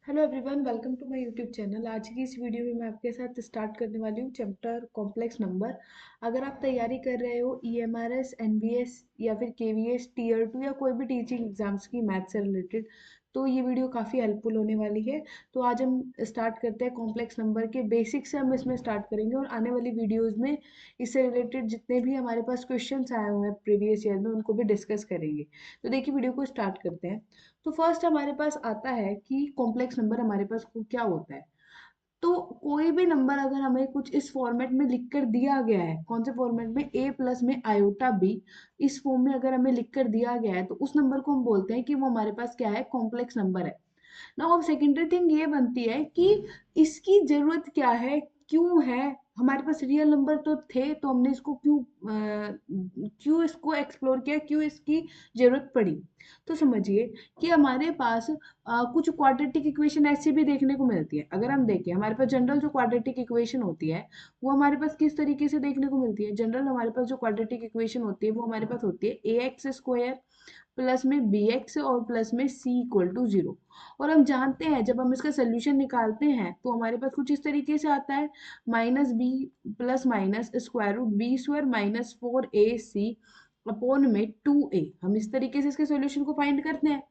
Hello everyone, welcome to my YouTube channel. आज की इस वीडियो में मैं आपके साथ स्टार्ट करने वाली हूँ चैप्टर कॉम्प्लेक्स नंबर। अगर आप तैयारी कर रहे हो ईएमआरएस, एनबीएस या फिर केवीएस टीयर 2 या कोई भी टीचिंग एग्जाम्स की मैथ से रिलेटेड, तो ये वीडियो काफ़ी हेल्पफुल होने वाली है। तो आज हम स्टार्ट करते हैं कॉम्प्लेक्स नंबर के बेसिक से। हम इसमें स्टार्ट करेंगे और आने वाली वीडियोज़ में इससे रिलेटेड जितने भी हमारे पास क्वेश्चन आए हुए हैं प्रीवियस ईयर में उनको भी डिस्कस करेंगे। तो देखिए, वीडियो को स्टार्ट करते हैं। तो फर्स्ट हमारे पास आता है कि कॉम्प्लेक्स नंबर हमारे पास क्या होता है। तो कोई भी नंबर अगर हमें कुछ इस फॉर्मेट में लिख कर दिया गया है, कौन से फॉर्मेट में, ए प्लस में आयोटा बी, इस फॉर्म में अगर हमें लिख कर दिया गया है तो उस नंबर को हम बोलते हैं कि वो हमारे पास क्या है, कॉम्प्लेक्स नंबर है ना। अब सेकेंडरी थिंग ये बनती है कि इसकी जरूरत क्या है, क्यों है। हमारे पास रियल नंबर तो थे, तो हमने इसको क्यों इसको एक्सप्लोर किया, क्यों इसकी जरूरत पड़ी। तो समझिए कि हमारे पास कुछ क्वाड्रेटिक इक्वेशन ऐसी भी देखने को मिलती है। अगर हम देखें, हमारे पास जनरल जो क्वाड्रेटिक इक्वेशन होती है वो हमारे पास किस तरीके से देखने को मिलती है। जनरल हमारे पास जो क्वाड्रेटिक इक्वेशन होती है वो हमारे पास होती है ए एक्स स्क्वायर प्लस में बी एक्स और प्लस में सी इक्वल टू जीरो। और हम जानते हैं जब हम इसका सोल्यूशन निकालते हैं तो हमारे पास कुछ इस तरीके से आता है, minus b plus minus square root b square minus 4ac upon में 2a। हम इस तरीके से इसके सॉल्यूशन को फाइंड करते हैं।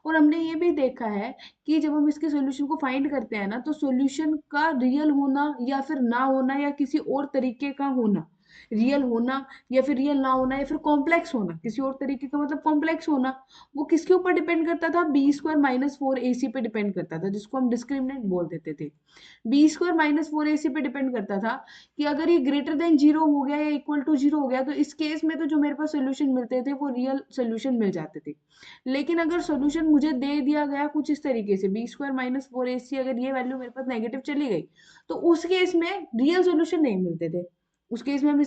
और हमने ये भी देखा है कि जब हम इसके सॉल्यूशन को फाइंड करते हैं ना, तो सॉल्यूशन का रियल होना या फिर ना होना या किसी और तरीके का होना, रियल होना या फिर रियल ना होना या फिर कॉम्प्लेक्स होना, किसी और तरीके का मतलब कॉम्प्लेक्स होना, वो किसके ऊपर डिपेंड करता था, बी स्क्वायर माइनस 4ac पे डिपेंड करता था, जिसको हम डिस्क्रिमिनेंट बोल देते थे। बी स्क्वायर माइनस 4ac पे डिपेंड करता था कि अगर ये ग्रेटर देन जीरो हो गया या इक्वल टू जीरो हो गया तो इस केस में तो जो मेरे पास सोल्यूशन मिलते थे वो रियल सोल्यूशन मिल जाते थे। लेकिन अगर सोल्यूशन मुझे दे दिया गया कुछ इस तरीके से, बी स्क्वायर माइनस 4ac, अगर ये वैल्यू मेरे पास नेगेटिव चली गई तो उस केस में रियल सोल्यूशन नहीं मिलते थे। उस केस में हम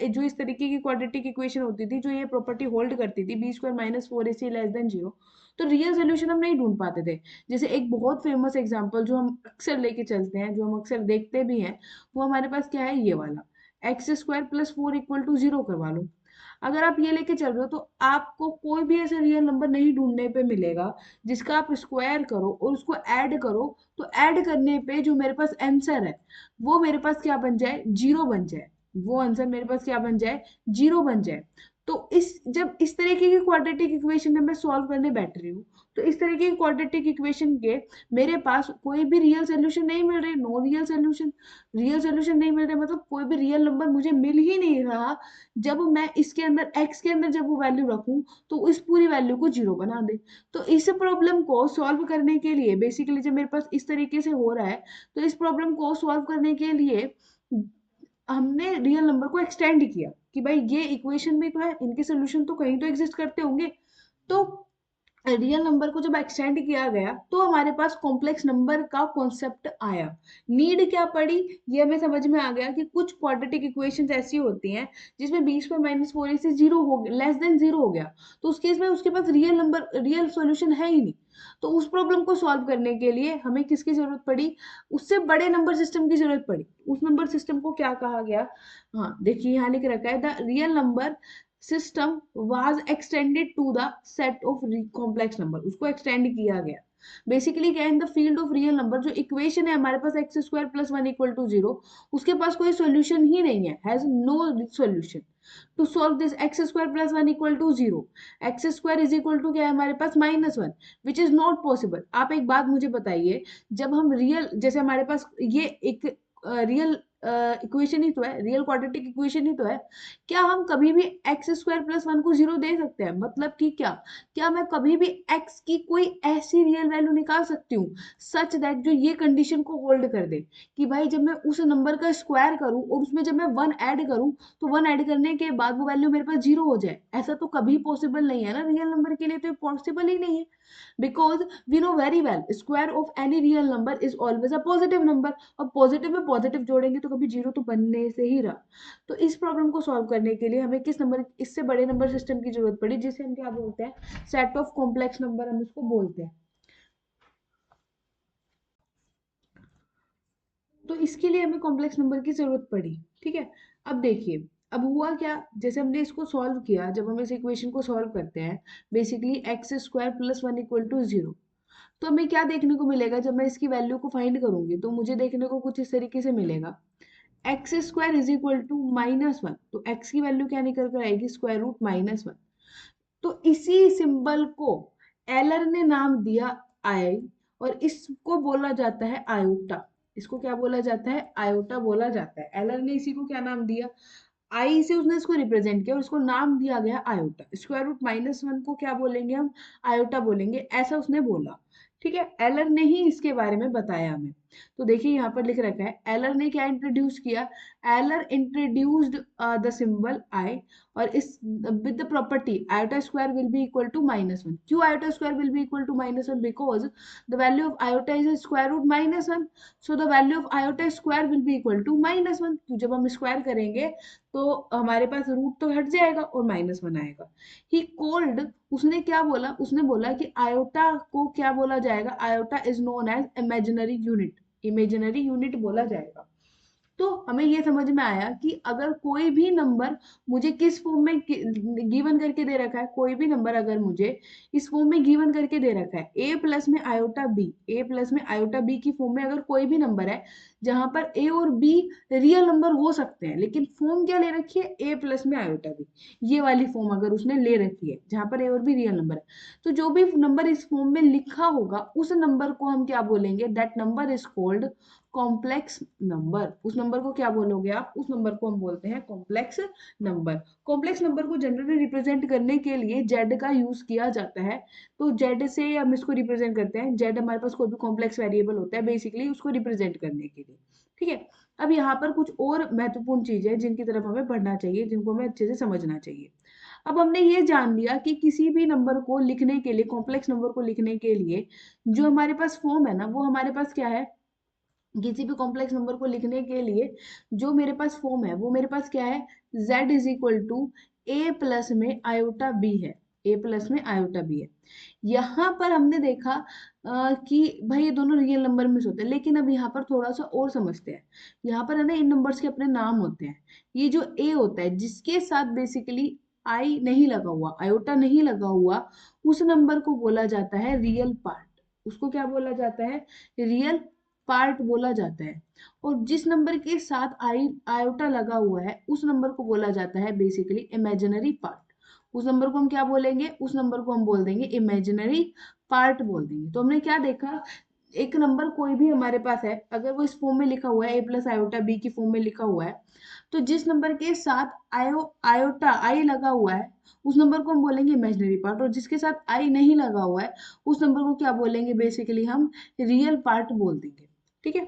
जो इस तरीके की क्वाड्रेटिक इक्वेशन होती थी जो ये प्रॉपर्टी होल्ड करती थी, b square minus 4ac less than zero, तो रियल सोल्यूशन हम नहीं ढूंढ पाते थे। जैसे एक बहुत फेमस एग्जांपल जो हम अक्सर लेके चलते हैं, जो हम अक्सर देखते भी हैं, वो हमारे पास क्या है, ये वाला x square plus 4 equal to zero करवा लो। अगर आप ये लेके चल रहे हो तो आपको कोई भी ऐसा रियल नंबर नहीं ढूंढने पे मिलेगा जिसका आप स्क्वायर करो और उसको ऐड करो, तो ऐड करने पे जो मेरे पास आंसर है वो मेरे पास क्या बन जाए, जीरो बन जाए। वो आंसर मेरे पास क्या बन जाए, जीरो बन जाए। तो इस जब इस तरीके की क्वाड्रेटिक इक्वेशन में मैं सॉल्व करने बैठ रही हूँ, तो इस तरीके की क्वाड्रेटिक इक्वेशन के मेरे पास कोई भी रियल सोल्यूशन नहीं मिल रही, no real solution. Real solution नहीं मिल रहा मतलब कोई भी रियल नंबर मुझे मिल ही नहीं रहा। जब मैं इसके अंदर एक्स के अंदर जब वो वैल्यू रखूं तो इस पूरी वैल्यू को जीरो बना दे। तो इस प्रॉब्लम को सॉल्व करने के लिए बेसिकली जब मेरे पास इस तरीके से हो रहा है, तो इस प्रॉब्लम को सॉल्व करने के लिए हमने रियल नंबर को एक्सटेंड किया कि भाई ये इक्वेशन भी तो है, इनके सोल्यूशन तो कहीं तो एग्जिस्ट करते होंगे। तो रियल नंबर को जब एक्सटेंड किया गया तो हमारे पास कॉम्प्लेक्स नंबर का कॉन्सेप्ट आया। नीड क्या पड़ी, ये हमें समझ में आ गया कि कुछ क्वाड्रेटिक इक्वेशंस ऐसी होती हैं जिसमें 20 पर -4 से जीरो हो गया, लेस देन जीरो हो गया, तो उस केस में उसके पास रियल नंबर, रियल सॉल्यूशन है ही नहीं। तो उस प्रॉब्लम को सॉल्व करने के लिए हमें किसकी जरूरत पड़ी, उससे बड़े नंबर सिस्टम की जरूरत पड़ी। उस नंबर सिस्टम को क्या कहा गया, हाँ देखिए यहाँ लिख रखा है, the real number system was extended to the set of complex number, उसको एक्सटेंड किया गया। बेसिकली क्या, in the field of real number जो इक्वेशन है हमारे पास x square plus 1 equal to zero, उसके पास कोई सॉल्यूशन ही नहीं है, has no solution. To solve this x square plus 1 equal to zero, x square is equal to क्या है हमारे पास, -1, विच इज नॉट पॉसिबल। आप एक बात मुझे बताइए, जब हम रियल, जैसे हमारे पास ये एक रियल इक्वेशन ही तो है, रियल क्वाड्रेटिक इक्वेशन ही तो है, क्या हम कभी भी एक्स स्क्वायर प्लस 1 को जीरो दे सकते हैं, मतलब कि क्या, क्या मैं कभी भी एक्स की कोई ऐसी रियल वैल्यू निकाल सकती हूँ सच दैट जो ये कंडीशन को होल्ड कर दे कि भाई जब मैं उस नंबर का स्क्वायर करूं और उसमें जब मैं वन ऐड करूं तो वन ऐड करने के बाद वो वैल्यू मेरे पास जीरो हो जाए। ऐसा तो कभी पॉसिबल नहीं है ना, रियल नंबर के लिए तो पॉसिबल ही नहीं है। Because we know very well square of any real number is always a positive number, और पॉजिटिव में पॉजिटिव जोड़ेंगे तो कभी जीरो तो बनने से ही रहा। तो इस प्रॉब्लम को सॉल्व करने के लिए हमें किस नंबर, इससे बड़े नंबर सिस्टम की जरूरत पड़ी, जिसे हम क्या बोलते हैं, सेट ऑफ कॉम्प्लेक्स नंबर हम इसको बोलते हैं। तो इसके लिए हमें कॉम्प्लेक्स नंबर की जरूरत पड़ी। ठीक है, अब देखिए, अब हुआ क्या, जैसे हमने इसको सॉल्व किया, जब हम इस इक्वेशन को सॉल्व करते हैं, basically x square plus 1 equal to zero, तो हमें क्या देखने को मिलेगा जब मैं इसकी वैल्यू को फाइंड करूंगी, तो मुझे देखने को कुछ इस तरीके से मिलेगा, x square is equal to -1। तो एक्स की वैल्यू क्या निकल कर आएगी, स्क्वायर रूट -1। तो इसी सिंबल को एलर ने नाम दिया आई, और इसको बोला जाता है आयोटा। इसको क्या बोला जाता है, आयोटा बोला जाता है। एलर ने इसी को क्या नाम दिया, आई से उसने इसको रिप्रेजेंट किया और इसको नाम दिया गया आयोटा। स्क्वायर रूट -1 को क्या बोलेंगे हम, आयोटा बोलेंगे, ऐसा उसने बोला। ठीक है, एलर ने ही इसके बारे में बताया हमें। तो देखिए यहाँ पर लिख रखा है, एलर ने क्या इंट्रोड्यूस किया, Euler introduced the symbol i, और इस with the property iota square will be equal to -1। क्यों iota square will be equal to -1, because the value of iota is square root -1, so the value of iota square will be equal to -1। तो जब हम square करेंगे तो हमारे पास root तो हट जाएगा और -1 आएगा। ही कोल्ड, उसने क्या बोला, उसने बोला कि आयोटा को क्या बोला जाएगा, iota is known as imaginary unit, imaginary unit बोला जाएगा। तो हमें ये समझ में आया कि अगर कोई भी नंबर मुझे किस फॉर्म में गिवन करके दे रखा है, कोई भी नंबर अगर मुझे इस फॉर्म में गिवन करके दे रखा है, ए प्लस में आयोटा बी, ए प्लस में आयोटा बी की फॉर्म में अगर कोई भी नंबर है जहां पर ए और बी रियल नंबर हो सकते हैं, लेकिन फॉर्म क्या ले रखी है, ए प्लस में आयोटा बी, ये वाली फॉर्म अगर उसने ले रखी है जहां पर ए और बी रियल नंबर है, तो जो भी नंबर इस फॉर्म में लिखा होगा उस नंबर को हम क्या बोलेंगे, that number is called complex number. उस नंबर को क्या बोलोगे आप, उस नंबर को हम बोलते हैं कॉम्प्लेक्स नंबर। कॉम्प्लेक्स नंबर को जनरली रिप्रेजेंट करने के लिए जेड का यूज किया जाता है। तो जेड से हम इसको रिप्रेजेंट करते हैं, जेड हमारे पास कोई भी कॉम्प्लेक्स वेरिएबल होता है बेसिकली उसको रिप्रेजेंट करने के लिए। ठीक है, अब यहाँ पर कुछ और महत्वपूर्ण चीजें हैं जिनकी तरफ हमें बढ़ना चाहिए, जिनको हमें अच्छे से समझना चाहिए। अब हमने ये जान लिया कि किसी भी नंबर को लिखने के लिए, कॉम्प्लेक्स नंबर को लिखने के लिए जो हमारे पास फॉर्म है ना, वो हमारे पास क्या है, किसी भी कॉम्प्लेक्स नंबर को लिखने के लिए जो मेरे पास फॉर्म है वो मेरे पास क्या है, z is equal to a plus में आयोटा बी है, ए प्लस में आयोटा बी है। यहाँ पर हमने देखा कि भाई ये दोनों रियल नंबर में से होते हैं, लेकिन अब यहाँ पर थोड़ा सा और समझते हैं। यहाँ पर है ना, इन नंबर्स के अपने नाम होते हैं। ये जो ए होता है जिसके साथ बेसिकली आई नहीं लगा हुआ, आयोटा नहीं लगा हुआ, उस नंबर को बोला जाता है रियल पार्ट। उसको क्या बोला जाता है, रियल पार्ट बोला जाता है। और जिस नंबर के साथ आयोटा लगा हुआ है उस नंबर को बोला जाता है बेसिकली इमेजिनरी पार्ट। उस नंबर को हम क्या बोलेंगे, उस नंबर को हम बोल देंगे इमेजिनरी पार्ट बोल देंगे। तो हमने क्या देखा, एक नंबर कोई भी हमारे पास है, अगर वो इस फॉर्म में लिखा हुआ है, ए प्लस आयोटा बी की फॉर्म में लिखा हुआ है, तो जिस नंबर के साथ आयोटा आई लगा हुआ है उस नंबर को हम बोलेंगे इमेजिनरी पार्ट, और जिसके साथ आई नहीं लगा हुआ है उस नंबर को क्या बोलेंगे, बेसिकली हम रियल पार्ट बोल देंगे। ठीक है,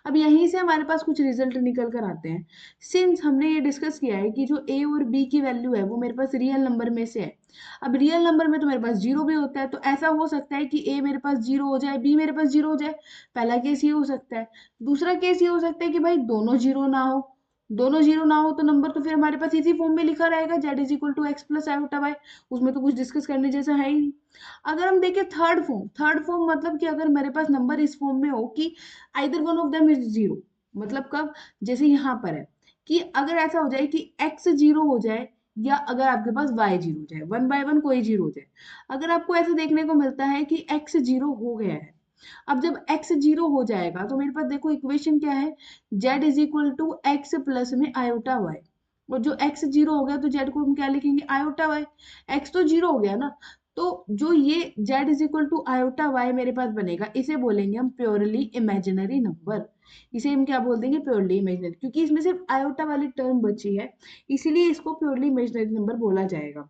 अब यहीं से हमारे पास कुछ रिजल्ट निकल कर आते हैं। सिंस हमने ये डिस्कस किया है कि जो ए और बी की वैल्यू है वो मेरे पास रियल नंबर में से है। अब रियल नंबर में तो मेरे पास जीरो भी होता है, तो ऐसा हो सकता है कि ए मेरे पास जीरो हो जाए, बी मेरे पास जीरो हो जाए। पहला केस ये हो सकता है। दूसरा केस ये हो सकता है कि भाई दोनों जीरो ना हो, दोनों जीरो ना हो तो नंबर तो फिर हमारे पास इसी फॉर्म में लिखा रहेगा, z is equal to x plus iota y. उसमें तो कुछ डिस्कस करने जैसा है ही नहीं। अगर हम देखें थर्ड फॉर्म, थर्ड फॉर्म मतलब कि अगर मेरे पास नंबर इस फॉर्म में हो कि either one of them is zero, मतलब कब, जैसे यहाँ पर है कि अगर ऐसा हो जाए कि एक्स जीरो हो जाए, या अगर आपके पास वाई जीरो हो जाए, वन बाय वन कोई जीरो हो जाए। अगर आपको ऐसा देखने को मिलता है कि एक्स जीरो हो गया है, अब जब x जीरो हो जाएगा तो मेरे पास देखो इक्वेशन क्या है, z is equal to x plus में आयोटा y। और जो x जीरो हो गया तो z को हम क्या लिखेंगे, आयोटा y। x तो जीरो हो गया ना, तो जो ये z is equal to iota y मेरे पास बनेगा, इसे बोलेंगे हम प्योरली इमेजिनरी नंबर। इसे हम क्या बोल देंगे, प्योरली इमेजिनरी, क्योंकि इसमें सिर्फ आयोटा वाली टर्म बची है, इसीलिए इसको प्योरली इमेजिनरी नंबर बोला जाएगा।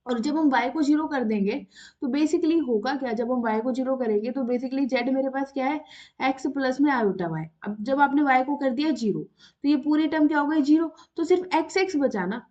और जब हम y को जीरो कर देंगे तो बेसिकली होगा क्या, जब हम y को जीरो करेंगे तो बेसिकली z मेरे पास क्या है, x प्लस में आयोटा y। अब जब आपने y को कर दिया जीरो तो ये पूरी टर्म क्या हो गई, जीरो, तो सिर्फ x बचा ना।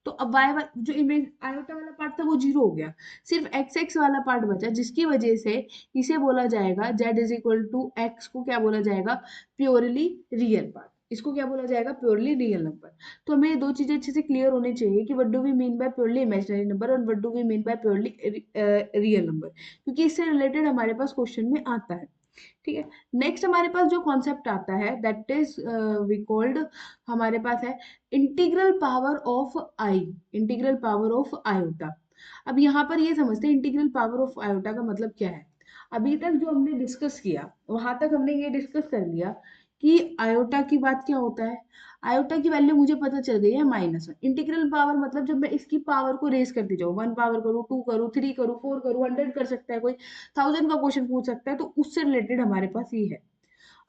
तो अब जो इमेज आयोटा वाला पार्ट था वो जीरो हो गया, सिर्फ x वाला पार्ट बचा, जिसकी वजह से इसे बोला जाएगा, z is equal to x को क्या बोला जाएगा, प्योरली रियल पार्ट। इसको क्या बोला जाएगा, प्योरली रियल नंबर। तो हमें ये दो चीजें अच्छे से क्लियर होनी चाहिए कि what do we mean by purely imaginary number और what do we mean by purely real number, क्योंकि इससे रिलेटेड हमारे पास क्वेश्चन में आता है। ठीक है, नेक्स्ट हमारे पास जो कॉन्सेप्ट आता है दैट इज वी कॉल्ड, हमारे पास है integral power of I, integral power of iota. अब यहाँ पर ये समझते हैं इंटीग्रल पावर ऑफ आयोटा का मतलब क्या है। अभी तक जो हमने डिस्कस किया वहां तक हमने ये डिस्कस कर लिया कि आयोटा की बात क्या होता है। आयोटा की वैल्यू मुझे पता चल गई है -1। इंटीग्रल पावर मतलब जब मैं इसकी पावर को रेस करती जाऊँ, 1 पावर करूँ, 2 करूँ, 3 करूँ, 4 करूँ, 100 कर सकता है कोई, 1000 का क्वेश्चन पूछ सकता है, तो उससे रिलेटेड हमारे पास ये है।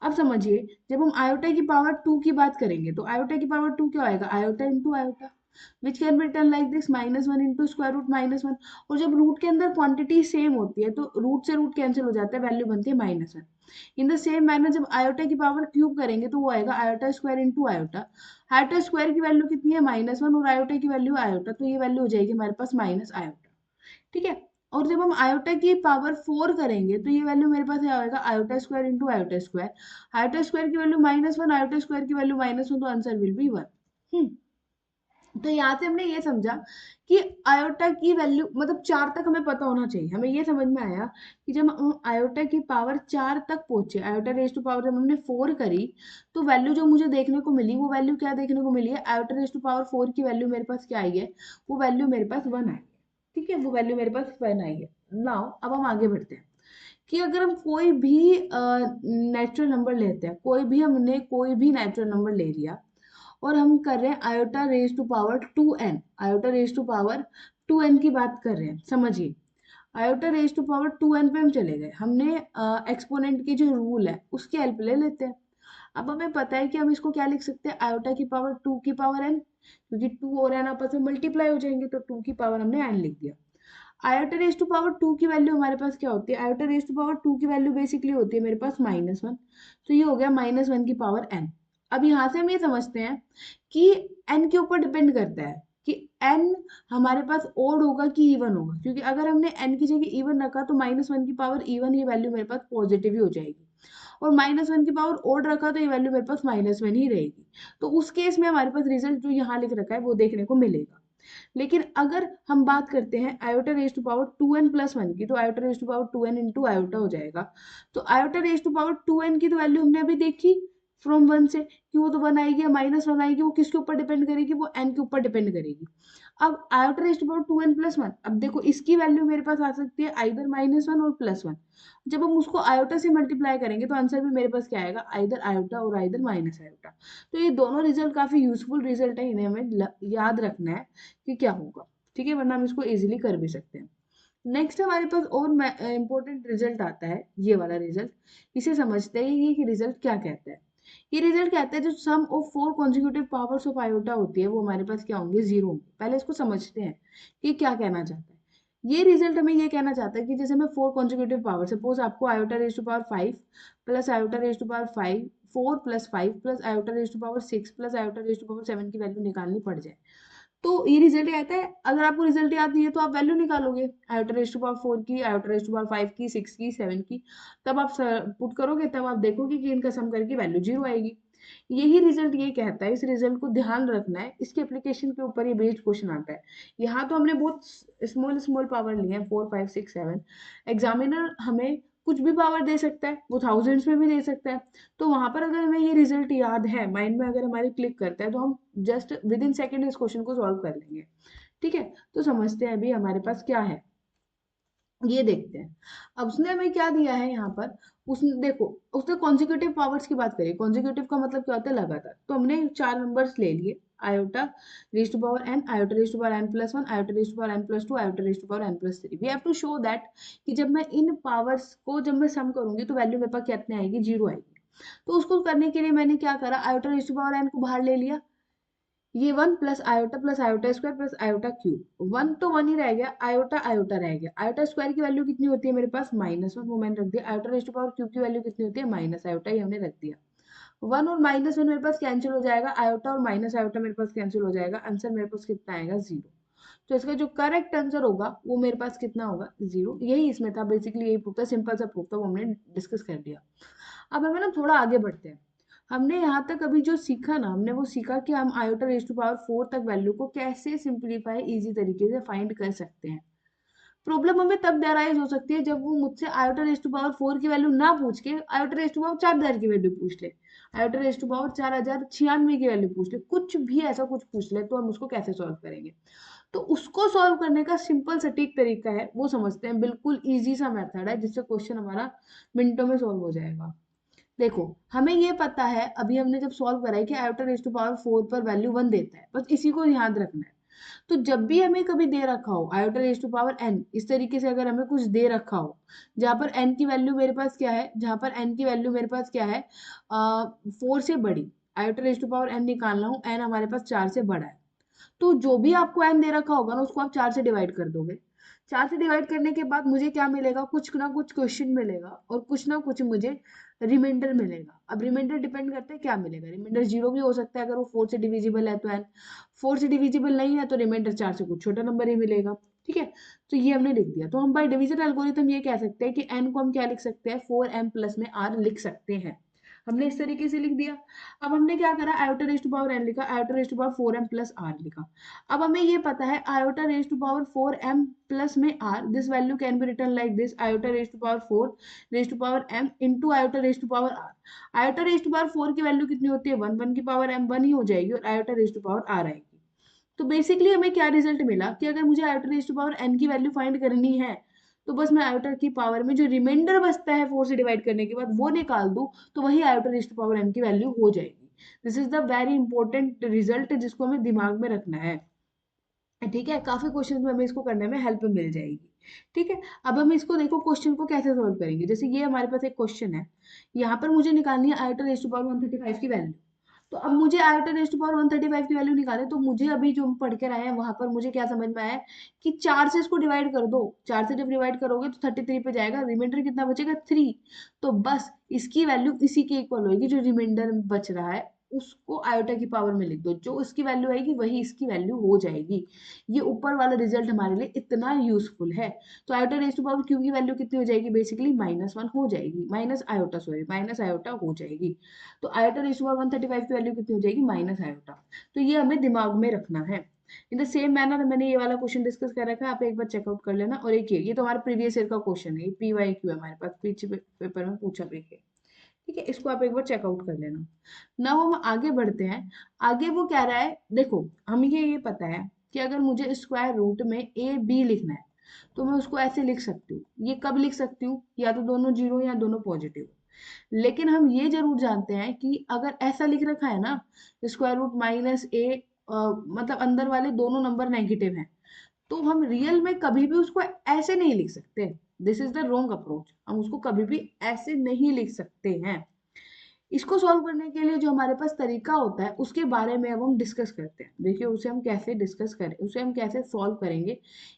अब समझिए, जब हम आयोटा की पावर 2 की बात करेंगे तो आयोटा की पावर 2 क्या आएगा, iota into iota, which can be written like this -1 into square root -1। और जब रूट के अंदर क्वांटिटी सेम होती है तो रूट से रूट कैंसिल हो जाता है, वैल्यू बनती है -1। इन द सेम मैनर जब आयोटा की पावर क्यूब करेंगे तो वो आएगा iota square into iota. Iota square की वैल्यू कितनी है, -1, और आयोटा की वैल्यू आयोटा, तो ये वैल्यू हो जाएगी हमारे पास माइनस आयोटा। ठीक है। और जब हम आयोटा की पावर 4 करेंगे तो ये वैल्यू मेरे पास क्या आएगा, iota square into iota square. Iota square की वैल्यू -1, आयोटा स्क्वायर की वैल्यू -1, तो आंसर विल बी 1। तो यहाँ से हमने ये समझा कि आयोटा की वैल्यू मतलब 4 तक हमें पता होना चाहिए। हमें ये समझ में आया कि जब हम आयोटा की पावर 4 तक पहुंचे, आयोटा रेज टू पावर जब हमने 4 करी, तो वैल्यू जो मुझे देखने को मिली, वो वैल्यू क्या देखने को मिली है, आयोटा रेज टू पावर 4 की वैल्यू मेरे पास क्या आई है, वो वैल्यू मेरे पास 1 आई है। ठीक है, वो वैल्यू मेरे पास 1 आई है। नाउ अब हम आगे बढ़ते हैं कि अगर हम कोई भी नेचुरल नंबर लेते हैं, कोई भी नेचुरल नंबर ले लिया और हम कर रहे हैं iota raise to power 2n, iota raise to power 2n की बात कर रहे हैं, समझिए। Iota raise to power 2n पे हम चले गए, हमने एक्सपोनेंट की जो रूल है उसकी हेल्प ले लेते हैं। अब हमें पता है कि हम इसको क्या लिख सकते हैं, आयोटा की पावर 2 की पावर n, क्योंकि 2 और n आपस में मल्टीप्लाई हो जाएंगे, तो 2 की पावर हमने n लिख दिया। आयोटा रेज टू पावर 2 की वैल्यू हमारे पास क्या होती है, आयोटा रेज टू पावर 2 की वैल्यू बेसिकली होती है मेरे पास -1, तो ये हो गया -1 की पावर n। अब यहाँ से हम ये समझते हैं कि n के ऊपर डिपेंड करता है कि n हमारे पास ओड होगा कि इवन होगा, क्योंकि अगर हमने n की जगह इवन रखा तो -1 की पावर इवन, ये वैल्यू मेरे पास पॉजिटिव ही हो जाएगी, और -1 की पावर ओड रखा तो ये वैल्यू मेरे पास -1 ही रहेगी। तो उस केस में हमारे पास रिजल्ट जो यहाँ लिख रखा है वो देखने को मिलेगा। लेकिन अगर हम बात करते हैं iota raise to power 2n plus 1 की, तो iota raise to power 2n into iota हो जाएगा। तो iota raise to power 2n की तो वैल्यू हमने अभी देखी फ्रॉम 1 से कि वो तो 1 आएगी या -1 आएगी, वो किसके ऊपर डिपेंड करेगी, वो n के ऊपर डिपेंड करेगी। अब iota raise to power 2n plus 1, अब देखो इसकी वैल्यू मेरे पास आ सकती है आइदर -1 और +1। जब हम उसको आयोटा से मल्टीप्लाई करेंगे तो आंसर भी मेरे पास क्या आएगा, आइदर आयोटा और आइदर माइनस आयोटा। तो ये दोनों रिजल्ट काफी यूजफुल रिजल्ट है, इन्हें हमें याद रखना है कि क्या होगा। ठीक है, वरना हम इसको इजीली कर भी सकते हैं। नेक्स्ट हमारे पास और इंपॉर्टेंट रिजल्ट आता है, ये वाला रिजल्ट। इसे समझते हैं ये रिजल्ट क्या कहता है। ये रिजल्ट कहता है जो sum of 4 consecutive powers of iota होती है वो हमारे पास क्या होंगे, 0 होंगे। पहले इसको समझते हैं कि क्या कहना चाहता है। ये रिजल्ट हमें ये कहना चाहता है कि जैसे मैं 4 कॉन्जिक्यूटिव पावर, सपोज आपको iota raise to power 5 plus iota raise to power 5, 4 plus 5 plus iota raise to power 6 plus iota raise to power 7 की वैल्यू निकालनी पड़ जाए, तो ये रिजल्ट आता है। अगर आपको रिजल्ट याद नहीं है तो आप वैल्यू निकालोगे, आयोटा रेज टू पावर 4 की, आयोटा रेज टू पावर 5 की, 6 की, 7 की, तब आप पुट करोगे, तब आप देखोगे कि इनका सम करके वैल्यू 0 आएगी। यही रिजल्ट ये कहता है, इस रिजल्ट को ध्यान रखना है, इसकी एप्लीकेशन के ऊपर ये बेस्ड क्वेश्चन आता है। यहाँ तो हमने बहुत स्मॉल स्मॉल पावर लिए हैं, 4 5 6 7। एग्जामिनर हमें कुछ भी पावर दे सकता है, वो थाउजेंड्स में भी दे सकता है। तो वहां पर अगर हमें ये रिजल्ट याद है, माइंड में अगर हमारे क्लिक करता है, तो हम जस्ट विद इन सेकेंड इस क्वेश्चन को सॉल्व कर लेंगे। ठीक है, तो समझते हैं अभी हमारे पास क्या है, ये देखते हैं। अब उसने हमें क्या दिया है यहाँ पर, उसने देखो, उसने कॉन्जिक्यूटिव पावर्स की बात करी। कॉन्जिक्यूटिव का मतलब क्या होता है, लगातार। तो हमने 4 नंबर्स ले लिए, iota raise to power n, iota raise to power n plus 1, iota raise to power n plus 2, iota raise to power n plus 3। We have to show that कि जब मैं इन पावर्स को जब मैं सम करूंगी तो वैल्यू मेरे पास कितने आएगी, 0 आएगी। तो उसको करने के लिए मैंने क्या करा, iota raise to power n को बाहर ले लिया, ये 1 plus iota square plus iota cube, 1 तो 1 ही रह गया, आयोटा आयोटा रह गया। आयोटा स्क्वायर की वैल्यू कितनी होती है मेरे पास, -1, वो मैंने रख दिया। Iota raise to power cube की वैल्यू कितनी होती है, माइनस आयोटा, ये हमने रख दिया। 1 और -1 मेरे पास कैंसिल हो जाएगा, आयोटा और माइनस आयोटा मेरे पास कैंसिल हो जाएगा, आंसर मेरे पास कितना आएगा, 0। तो इसका जो करेक्ट आंसर होगा वो मेरे पास कितना होगा, 0। यही इसमें था, बेसिकली यही प्रूफ था, सिंपल सा प्रूफ था, वो हमने डिस्कस कर दिया। अब हमें ना थोड़ा आगे बढ़ते हैं। हमने यहाँ तक अभी जो सीखा ना, हमने वो सीखा कि हम आयोटा रेज टू पावर 4 तक वैल्यू को कैसे सिंप्लीफाई इजी तरीके से फाइंड कर सकते हैं। प्रॉब्लम हमें तब अराइज हो सकती है जब वो मुझसे आयोटा रेज टू पावर 4 की वैल्यू ना पूछ के आयोटा रेज टू पावर 4000 की वैल्यू पूछ ले, आयोटा रेज टू पावर 4096 की वैल्यू पूछ ले, कुछ भी ऐसा कुछ पूछ ले, तो हम उसको कैसे सॉल्व करेंगे। तो उसको सॉल्व करने का सिंपल सटीक तरीका है, वो समझते हैं। बिल्कुल इजी सा मेथड है जिससे क्वेश्चन हमारा मिनटों में सॉल्व हो जाएगा। देखो, हमें ये पता है, अभी हमने जब सॉल्व करा है कि आयोटा रेज़ टू पावर 4 पर वैल्यू 1 देता है, बस इसी को याद रखना है। तो जब भी हमें कभी दे रखा हो iota raise to power n, इस तरीके से अगर हमें कुछ दे रखा हो, जहाँ पर n की वैल्यू मेरे पास क्या है, जहाँ पर n की वैल्यू मेरे पास क्या है, 4 से बड़ी, iota raise to power n निकालना हो, n हमारे पास 4 से बड़ा है, तो जो भी आपको n दे रखा होगा ना, उसको आप 4 से डिवाइड कर दोगे। 4 से डिवाइड करने के बाद मुझे क्या मिलेगा, कुछ ना कुछ क्वेश्चन मिलेगा और कुछ ना कुछ मुझे रिमाइंडर मिलेगा। अब रिमाइंडर डिपेंड करता है क्या मिलेगा, रिमाइंडर 0 भी हो सकता है अगर वो 4 से डिविजिबल है तो n, 4 से डिविजिबल नहीं है तो रिमाइंडर 4 से कुछ छोटा नंबर ही मिलेगा। ठीक है, तो ये हमने लिख दिया। तो हम बाय डिवीजन एल्गोरिथम ये कह सकते हैं कि n को हम क्या लिख सकते हैं, 4m प्लस में r लिख सकते हैं। हमने इस तरीके से लिख दिया। अब हमने क्या करा, iota raise to power n लिखा, iota raise to power 4m plus r लिखा। अब हमें ये पता है iota raise to power 4m plus में r, this value can be written like this, iota raise to power 4 raise to power m into iota raise to power r। Iota raise to power 4 की value कितनी होती है, 1, 1 की power m 1 ही हो जाएगी और iota raise to power r आएगी। तो बेसिकली हमें क्या रिजल्ट मिला कि अगर मुझे iota raise to power n की वैल्यू फाइंड करनी है, तो बस मैं आयोटा की पावर में जो रिमाइंडर बचता है 4 से डिवाइड करने के बाद वो निकाल दूं, तो वही iota raise to power n की वैल्यू हो जाएगी। This is the very important result जिसको हमें दिमाग में रखना है। ठीक है, काफी क्वेश्चन में हमें इसको करने में हेल्प मिल जाएगी। ठीक है, अब हम इसको देखो क्वेश्चन को कैसे सोल्व करेंगे। जैसे ये हमारे पास एक क्वेश्चन है, यहाँ पर मुझे निकालनी है आयोटा रेज़ टू पावर 135 की वैल्यू। तो अब मुझे आयोटा रेज़ टू पावर 135 की वैल्यू निकाले, तो मुझे अभी जो हम पढ़ कर आए हैं वहां पर मुझे क्या समझ में आया है कि 4 से इसको डिवाइड कर दो। 4 से जब डिवाइड करोगे तो 33 पे जाएगा, रिमाइंडर कितना बचेगा, 3। तो बस इसकी वैल्यू इसी के इक्वल होगी, जो रिमाइंडर बच रहा है उसको आयोटा की पावर में लिख दो, जो इसकी वैल्यू आएगी वही इसकी वैल्यू हो जाएगी। ये ऊपर वाला रिजल्ट हमारे लिए इतना यूजफुल है। तो iota raise to power Q की वैल्यू कितनी हो जाएगी, बेसिकली -1 हो जाएगी, minus iota, sorry minus iota हो जाएगी। तो आयोटा रेज़ टू पावर 135 की वैल्यू कितनी हो जाएगी, माइनस आयोटा। तो ये हमें दिमाग में रखना है। इन द सेम मैनर मैंने ये वाला क्वेश्चन डिस्कस कर रखा है, आप एक बार चेकआउट कर लेना। और एक ये तो हमारा प्रीवियस ईयर का क्वेश्चन है, ये PYQ है हमारे पास, पीछे पेपर में पूछा भी है। ठीक है, इसको आप एक बार चेकआउट कर लेना। नाउ हम आगे बढ़ते हैं। आगे वो कह रहा है, देखो हमें ये पता है कि अगर मुझे स्क्वायर रूट में ए बी लिखना है, तो मैं उसको ऐसे लिख सकती हूँ। ये कब लिख सकती हूँ, या तो दोनों जीरो या दोनों पॉजिटिव। लेकिन हम ये जरूर जानते हैं कि अगर ऐसा लिख रखा है ना, स्क्वायर रूट माइनस ए, मतलब अंदर वाले दोनों नंबर नेगेटिव हैं, तो हम रियल में कभी भी उसको ऐसे नहीं लिख सकते। This is the wrong approach, हम उसको कभी भी ऐसे नहीं लिख सकते हैं। इसको सॉल्व करने के लिए जो हमारे पास तरीका होता है उसके बारे में अब हम डिस्कस करते हैं। देखिए उसे हम कैसे डिस्कस करें, उसे हम कैसे सॉल्व करेंगे,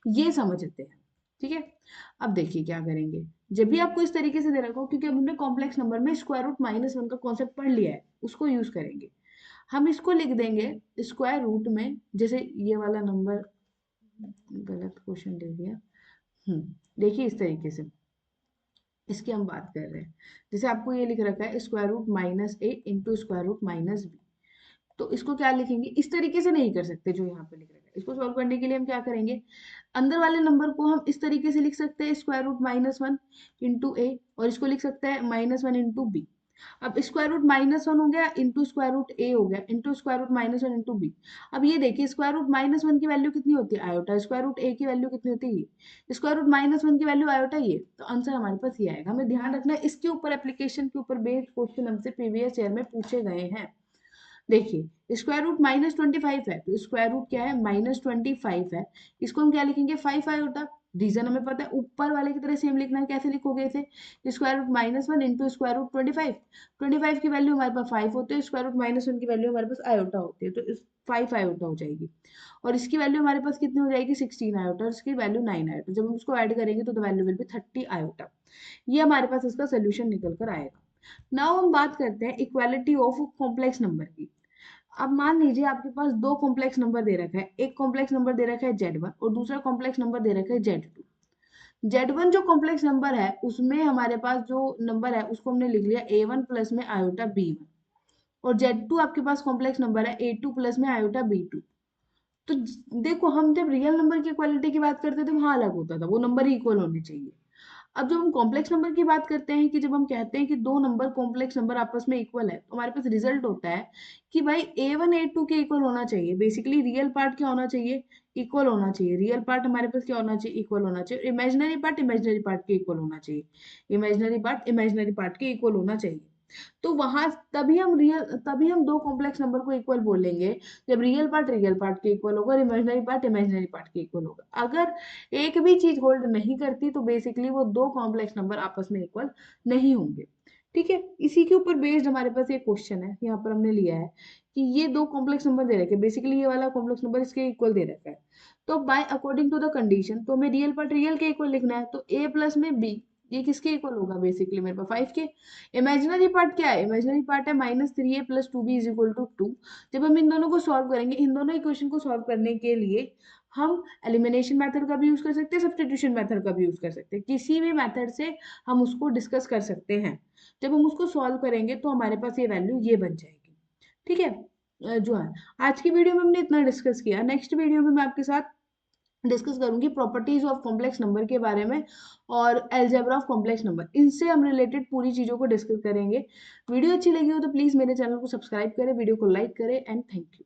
ये समझते हैं। ठीक है, अब देखिए क्या करेंगे। जब भी आपको इस तरीके से दे रखा हो, क्योंकि अब हमने कॉम्प्लेक्स नंबर में स्क्वायर रूट -1 का कॉन्सेप्ट पढ़ लिया है, उसको यूज करेंगे। हम इसको लिख देंगे स्क्वायर रूट में, जैसे ये वाला नंबर, गलत क्वेश्चन दे दिया। देखिए इस तरीके से इसकी हम बात कर रहे हैं। जैसे आपको ये लिख रखा है square root -a into square root -b, तो इसको क्या लिखेंगे, इस तरीके से नहीं कर सकते जो यहाँ पे लिख रखा है। इसको सॉल्व करने के लिए हम क्या करेंगे, अंदर वाले नंबर को हम इस तरीके से लिख सकते हैं स्क्वायर रूट -1 इंटू ए, और इसको लिख सकते हैं -1 इंटू बी। अब स्क्वायर रूट -1 हो गया इंटू स्क्वायर रूट ए हो गया into square root -1 into B. अब ये देखिए स्क्वायर रूट -1 की वैल्यू कितनी होती है, आयोटा। स्क्वायर रूट ए की वैल्यू कितनी होती है, ये। स्क्वायर रूट -1 की वैल्यू आयोटा, ये। तो आंसर हमारे पास ये आएगा। हमें ध्यान रखना है, इसके ऊपर एप्लीकेशन के ऊपर बेस्ड क्वेश्चन हमसे प्रीवियस ईयर में पूछे गए हैं। देखिए स्क्वायर रूट -25 है, तो स्क्वायर रूट क्या है, -25 है। इसको हम क्या लिखेंगे, 5 आयोटा। रीजन हमें पता है, ऊपर वाले की तरह सेम लिखना है। कैसे लिखोगे इसे, square root -1 into square root 25। 25 की वैल्यू हमारे पास 5 होती है, स्क्वायर रूट -1 की वैल्यू हमारे पास आयोटा होती है, तो इस 5 आयोटा हो जाएगी। और इसकी वैल्यू हमारे पास कितनी हो जाएगी, 16 आयोटा, और इसकी वैल्यू 9 आयोटा। जब हम इसको ऐड करेंगे तो the value will be 30 iota. ये हमारे पास इसका सोल्यूशन निकल कर आएगा। नाउ हम बात करते हैं इक्वालिटी ऑफ कॉम्प्लेक्स नंबर की। अब मान लीजिए आपके पास दो कॉम्प्लेक्स नंबर दे रखा है, एक कॉम्प्लेक्स नंबर दे रखा है Z1 और दूसरा कॉम्प्लेक्स नंबर दे रखा है Z2। Z1 जो कॉम्प्लेक्स नंबर है उसमें हमारे पास जो नंबर है उसको हमने लिख लिया A1 प्लस में आयोटा B1, और Z2 आपके पास कॉम्प्लेक्स नंबर है A2 प्लस में आयोटा B2। तो देखो हम जब रियल नंबर की इक्वालिटी की बात करते थे वहां अलग होता था, वो नंबर इक्वल होने चाहिए। अब जब हम कॉम्प्लेक्स नंबर की बात करते हैं कि जब हम कहते हैं कि दो नंबर कॉम्प्लेक्स नंबर आपस में इक्वल है, तो हमारे पास रिजल्ट होता है कि भाई A1 A2 के इक्वल होना चाहिए। बेसिकली रियल पार्ट क्या होना चाहिए, इक्वल होना चाहिए। रियल पार्ट हमारे पास क्या होना चाहिए, इक्वल होना चाहिए। इमेजिनरी पार्ट के इक्वल होना चाहिए। इमेजिनरी पार्ट के इक्वल होना चाहिए। तो वहां तभी हम दो कॉम्प्लेक्स नंबर को इक्वल बोलेंगे जब रियल पार्ट के इक्वल होगा और इमेजिनरी पार्ट के इक्वल होगा। अगर एक भी चीज होल्ड नहीं करती तो बेसिकली वो दो कॉम्प्लेक्स नंबर आपस में इक्वल नहीं होंगे। ठीक है, इसी के ऊपर बेस्ड हमारे पास एक क्वेश्चन है, यहाँ पर हमने लिया है कि ये दो कॉम्प्लेक्स नंबर दे रखे, बेसिकली ये वाला कॉम्प्लेक्स नंबर इसके इक्वल दे रखा है। तो by according to the condition, तो हमें रियल पार्ट रियल के इक्वल लिखना है, तो a प्लस में b ये किसके इक्वल होगा, बेसिकली मेरे पास 5 के। इमेजिनरी पार्ट क्या है, इमेजिनरी पार्ट है -3a plus 2b is equal to 2। जब हम इन दोनों को सॉल्व करेंगे, इन दोनों इक्वेशन को सॉल्व करने के लिए हम एलिमिनेशन मेथड का भी यूज कर सकते हैं, सब्स्टिट्यूशन मेथड का भी यूज कर सकते हैं। किसी भी मेथड से हम उसको डिस्कस कर सकते हैं। जब हम उसको सॉल्व करेंगे तो हमारे पास ये वैल्यू ये बन जाएगी। ठीक है, जो है आज की वीडियो में हमने इतना डिस्कस किया। नेक्स्ट वीडियो में मैं आपके साथ डिस्कस करूंगी प्रॉपर्टीज ऑफ कॉम्प्लेक्स नंबर के बारे में और अलजेब्रा ऑफ कॉम्प्लेक्स नंबर, इनसे हम रिलेटेड पूरी चीजों को डिस्कस करेंगे। वीडियो अच्छी लगी हो तो प्लीज मेरे चैनल को सब्सक्राइब करें, वीडियो को लाइक करें एंड थैंक यू।